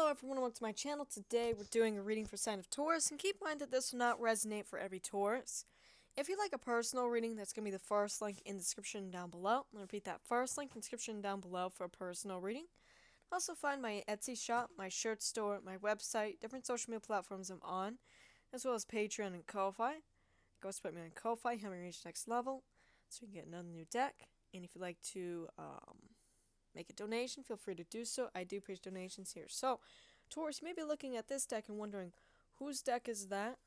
Hello everyone, welcome to my channel. Today we're doing a reading for sign of Taurus, and keep in mind that this will not resonate for every Taurus. If you'd like a personal reading, that's going to be the first link in the description down below. I'll repeat that, first link in the description down below for a personal reading. Also find my Etsy shop, my shirt store, my website, different social media platforms I'm on, as well as Patreon and Ko-Fi. Go support me on Ko-Fi, help me reach next level, so we can get another new deck. And if you'd like to make a donation, feel free to do so. I do appreciate donations here. So, Taurus, you may be looking at this deck and wondering, whose deck is that?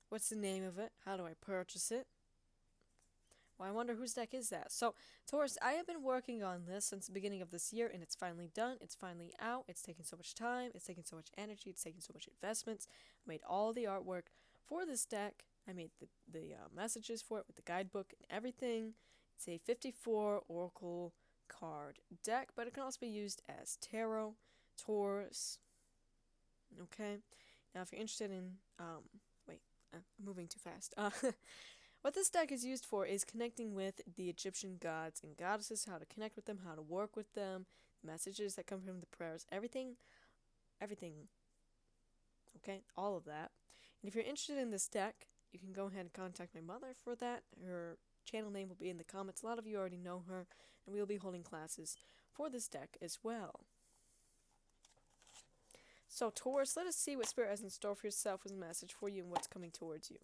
What's the name of it? How do I purchase it? Well, I wonder whose deck is that. So, Taurus, I have been working on this since the beginning of this year, and it's finally done. It's finally out. It's taken so much time. It's taken so much energy. It's taken so much investments. I made all the artwork for this deck. I made the messages for it with the guidebook and everything. It's a 54 Oracle card deck, but it can also be used as tarot, Taurus. Okay, now if you're interested in, I'm moving too fast. What this deck is used for is connecting with the Egyptian gods and goddesses, how to connect with them, how to work with them, messages that come from the prayers, everything, okay, all of that. And if you're interested in this deck, you can go ahead and contact my mother for that. Her channel name will be in the comments. A lot of you already know her, and we will be holding classes for this deck as well. So, Taurus, let us see what Spirit has in store for yourself as a message for you and what's coming towards you.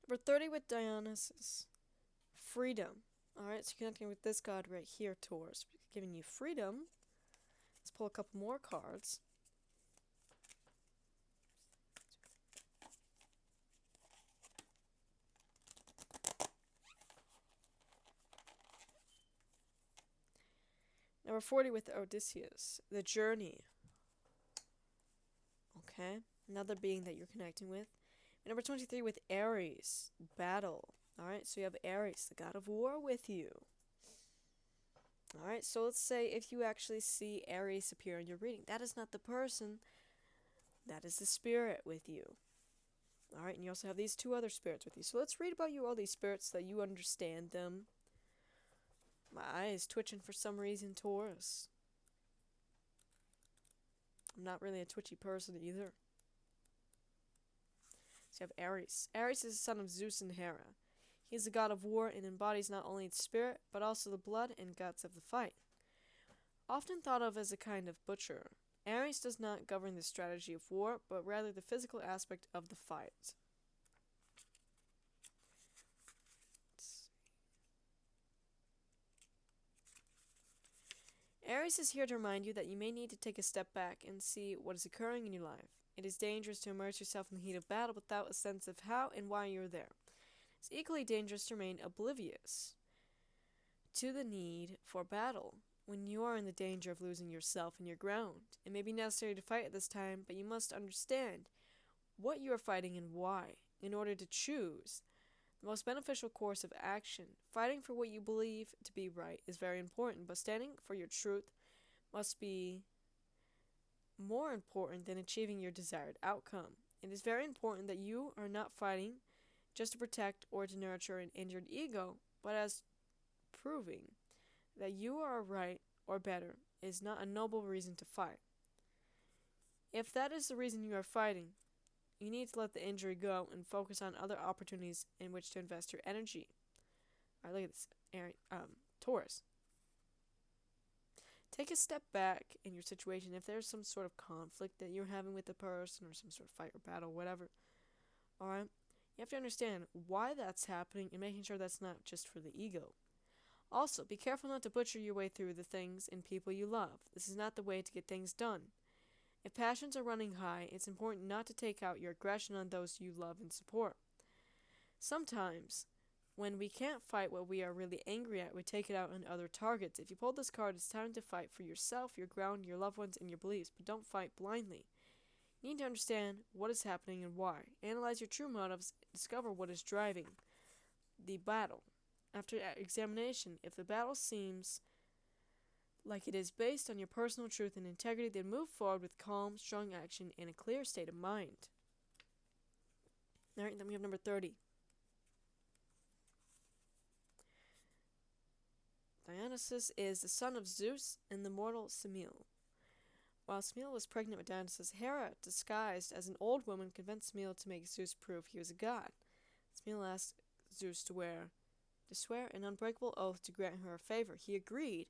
Number 30 with Dionysus. Freedom. Alright, so connecting with this god right here, Taurus. Giving you freedom. Let's pull a couple more cards. Number 40 with Odysseus. The journey. Okay, another being that you're connecting with. And number 23 with Aries. Battle. Alright, so you have Aries, the god of war, with you. Alright, so let's say if you actually see Aries appear in your reading, that is not the person, that is the spirit with you. Alright, and you also have these two other spirits with you. So let's read about all these spirits so that you understand them. My eye is twitching for some reason, Taurus. I'm not really a twitchy person either. So you have Aries. Aries is the son of Zeus and Hera. He is the god of war and embodies not only its spirit, but also the blood and guts of the fight. Often thought of as a kind of butcher, Aries does not govern the strategy of war, but rather the physical aspect of the fight. Aries is here to remind you that you may need to take a step back and see what is occurring in your life. It is dangerous to immerse yourself in the heat of battle without a sense of how and why you're there. It's equally dangerous to remain oblivious to the need for battle when you are in the danger of losing yourself and your ground. It may be necessary to fight at this time, but you must understand what you are fighting and why, in order to choose the most beneficial course of action. Fighting for what you believe to be right is very important, but standing for your truth must be more important than achieving your desired outcome. It is very important that you are not fighting just to protect or to nurture an injured ego, but as proving that you are right or better is not a noble reason to fight. If that is the reason you are fighting, you need to let the injury go and focus on other opportunities in which to invest your energy. Alright, look at this, Taurus. Take a step back in your situation. If there's some sort of conflict that you're having with the person or some sort of fight or battle, whatever, alright, you have to understand why that's happening and making sure that's not just for the ego. Also, be careful not to butcher your way through the things and people you love. This is not the way to get things done. If passions are running high, it's important not to take out your aggression on those you love and support. Sometimes, when we can't fight what we are really angry at, we take it out on other targets. If you pull this card, it's time to fight for yourself, your ground, your loved ones, and your beliefs, but don't fight blindly. You need to understand what is happening and why. Analyze your true motives, discover what is driving the battle. After examination, if the battle seems like it is based on your personal truth and integrity, then move forward with calm, strong action, and a clear state of mind. Alright, then we have number 30. Dionysus is the son of Zeus and the mortal Semele. While Semele was pregnant with Dionysus, Hera, disguised as an old woman, convinced Semele to make Zeus prove he was a god. Semele asked Zeus to swear an unbreakable oath to grant her a favor. He agreed,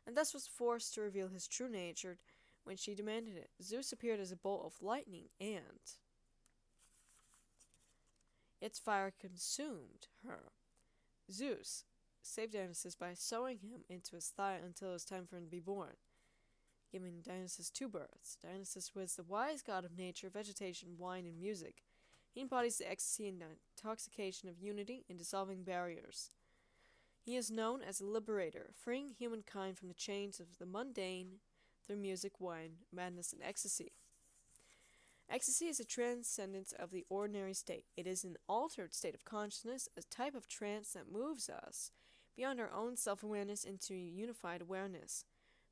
and thus was forced to reveal his true nature when she demanded it. Zeus appeared as a bolt of lightning, and its fire consumed her. Zeus saved Dionysus by sewing him into his thigh until it was time for him to be born, giving Dionysus 2 births. Dionysus was the wise god of nature, vegetation, wine, and music. He embodies the ecstasy and intoxication of unity in dissolving barriers. He is known as a liberator, freeing humankind from the chains of the mundane through music, wine, madness, and ecstasy. Ecstasy is a transcendence of the ordinary state. It is an altered state of consciousness, a type of trance that moves us beyond our own self-awareness into unified awareness.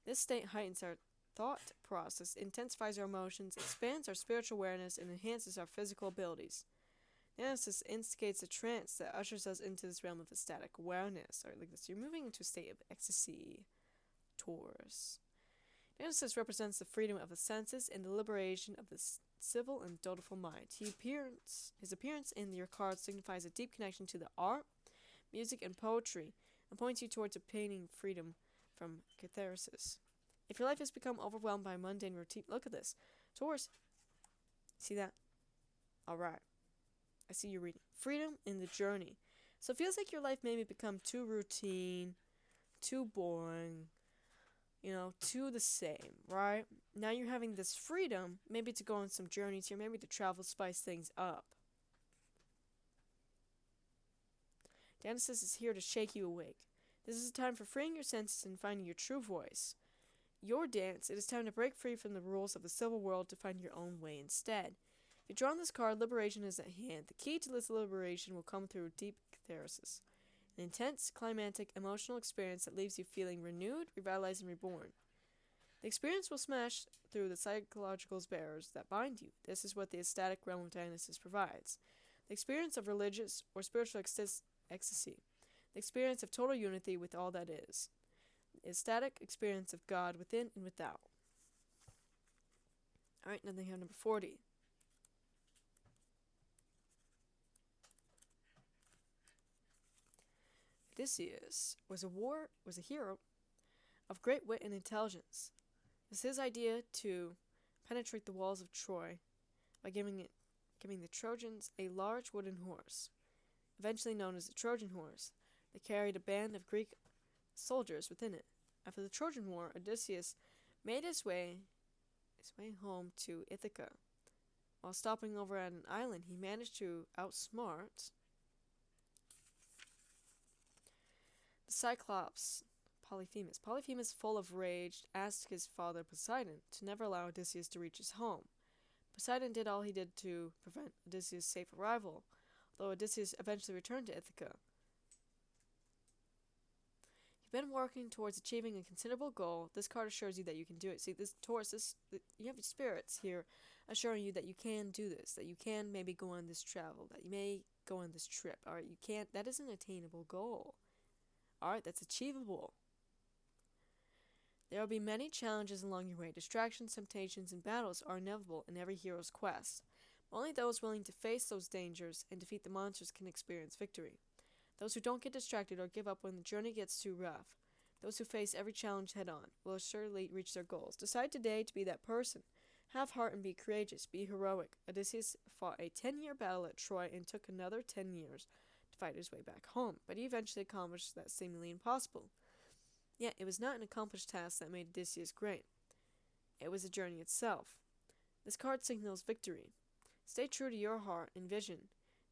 This state heightens our thought process, intensifies our emotions, expands our spiritual awareness, and enhances our physical abilities. Dionysus instigates a trance that ushers us into this realm of ecstatic awareness. Or like this, you're moving into a state of ecstasy, Taurus. Dionysus represents the freedom of the senses and the liberation of the civil and dutiful mind. His appearance in your card signifies a deep connection to the art, music, and poetry, and points you towards obtaining freedom from catharsis. If your life has become overwhelmed by mundane routine, look at this. Taurus, see that? Alright. I see you reading. Freedom in the journey. So it feels like your life maybe become too routine, too boring, too the same, right? Now you're having this freedom, maybe to go on some journeys here, maybe to travel, spice things up. Dionysus is here to shake you awake. This is a time for freeing your senses and finding your true voice. Your dance, it is time to break free from the rules of the civil world to find your own way instead. If you draw on this card, liberation is at hand. The key to this liberation will come through deep catharsis, an intense, climatic, emotional experience that leaves you feeling renewed, revitalized, and reborn. The experience will smash through the psychological barriers that bind you. This is what the ecstatic realm of Dionysus provides. The experience of religious or spiritual ecstasy. The experience of total unity with all that is. The ecstatic experience of God within and without. Alright, now they have number 40. Odysseus was a hero of great wit and intelligence. It was his idea to penetrate the walls of Troy by giving the Trojans a large wooden horse, eventually known as the Trojan horse, that carried a band of Greek soldiers within it. After the Trojan War, Odysseus made his way home to Ithaca. While stopping over at an island, he managed to outsmart the Cyclops Polyphemus. Polyphemus, full of rage, asked his father Poseidon to never allow Odysseus to reach his home. Poseidon did all he did to prevent Odysseus' safe arrival, though Odysseus eventually returned to Ithaca. You've been working towards achieving a considerable goal. This card assures you that you can do it. See, this Taurus, you have your spirits here assuring you that you can do this, that you can maybe go on this travel, that you may go on this trip. Alright, that is an attainable goal. Alright, that's achievable. There will be many challenges along your way. Distractions, temptations, and battles are inevitable in every hero's quest. Only those willing to face those dangers and defeat the monsters can experience victory. Those who don't get distracted or give up when the journey gets too rough, those who face every challenge head-on, will surely reach their goals. Decide today to be that person. Have heart and be courageous. Be heroic. Odysseus fought a 10-year battle at Troy and took another 10 years to fight his way back home, but he eventually accomplished that seemingly impossible. Yet it was not an accomplished task that made Odysseus great. It was the journey itself. This card signals victory. Stay true to your heart and vision.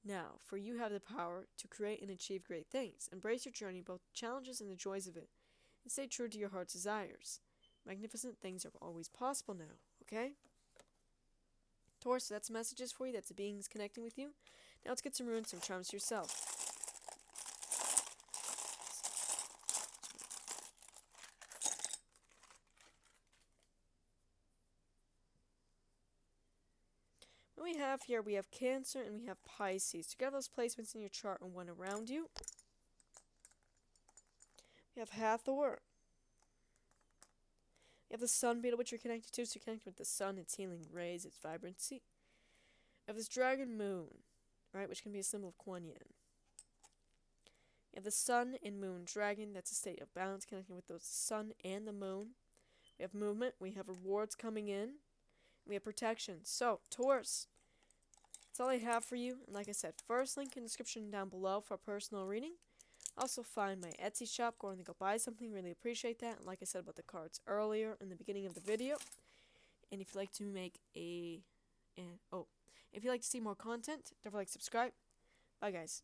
Now, for you have the power to create and achieve great things. Embrace your journey, both the challenges and the joys of it, and stay true to your heart's desires. Magnificent things are always possible now, okay? Taurus, that's messages for you. That's the beings connecting with you. Now let's get some runes, some charms to yourself. we have here, we have Cancer and we have Pisces. Together those placements in your chart and one around you. We have Hathor. We have the Sun beetle, which you're connected to. So you're connected with the Sun, its healing rays, its vibrancy. We have this Dragon Moon, right, which can be a symbol of Kuan Yin. We have the Sun and Moon Dragon. That's a state of balance, connecting with those Sun and the Moon. We have movement. We have rewards coming in. We have protection. So, Taurus, that's all I have for you. And like I said, first link in the description down below for a personal reading. Also find my Etsy shop. Go and go buy something. Really appreciate that. And like I said about the cards earlier in the beginning of the video. And if you'd like to make if you'd like to see more content, don't forget to subscribe. Bye guys.